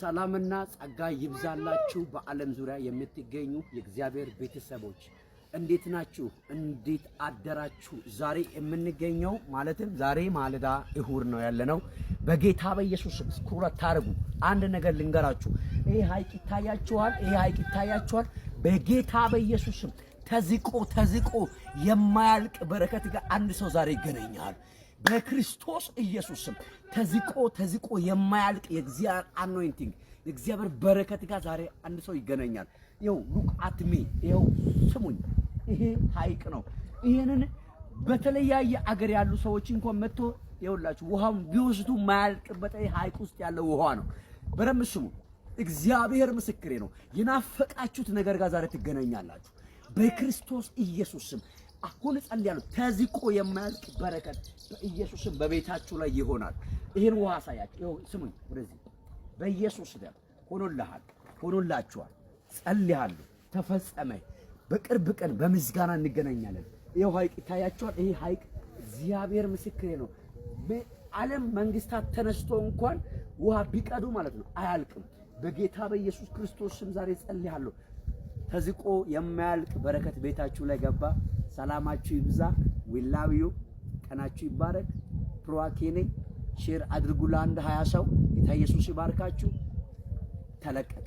ሰላምና ጸጋ ይብዛላችሁ በዓለም ዙሪያ የምትገኙ የእግዚአብሔር ቤተሰቦች እንዴት ናችሁ? እንዴት አደራችሁ? ዛሬ የምንገኘው ማለትም ዛሬ ማለዳ እሁድ ነው ያለነው። በጌታ በኢየሱስ ስኩራት ታርጉ። አንድ ነገር ልንገራችሁ። ይሄ ሐይቅ ይታያችኋል። በጌታ በኢየሱስ ተዝቆ የማያልቅ በረከት ጋር አንድ ሰው ዛሬ ይገናኛል። በክርስቶስ ኢየሱስ ተዝቆ የማያልቅ የእግዚአብሔር አኖይንቲንግ የእግዚአብሔር በረከት ጋር ዛሬ አንድ ሰው ይገናኛል። ይኸው ሉክ አት ሚ፣ ይኸው ስሙኝ። ይሄ ሐይቅ ነው። ይሄንን በተለያየ አገር ያሉ ሰዎች እንኳን መጥቶ ይኸውላችሁ ውሃውን ቢወስዱ የማያልቅበት ሐይቅ ውስጥ ያለው ውሃ ነው። በደንብ ስሙ። እግዚአብሔር ምስክሬ ነው። የናፈቃችሁት ነገር ጋር ዛሬ ትገናኛላችሁ በክርስቶስ ኢየሱስ ስም። አሁን ጸልያለሁ። ተዝቆ የማያልቅ በረከት በኢየሱስ ስም በቤታችሁ ላይ ይሆናል። ይሄን ውሃ ሳያችሁ ይኸው ስሙኝ። ወደዚህ በኢየሱስ ስም ሆኖላችኋል። ጸልያለሁ፣ ተፈጸመ። በቅርብ ቀን በምስጋና እንገናኛለን። ይሄው ሐይቅ ይታያችኋል። ይሄ ሐይቅ እግዚአብሔር ምስክሬ ነው። በዓለም መንግስታት ተነስቶ እንኳን ውሃ ቢቀዱ ማለት ነው አያልቅም። በጌታ በኢየሱስ ክርስቶስ ስም ዛሬ ጸልያለሁ። ተዝቆ የማያልቅ በረከት ቤታችሁ ላይ ገባ። ሰላማችሁ ይብዛ። ዊላዊዩ ቀናችሁ ይባረክ። ፕሮዋኬ ነኝ። ሼር አድርጉ ለአንድ 20 ሰው። ጌታ ኢየሱስ ይባርካችሁ። ተለቀቀ።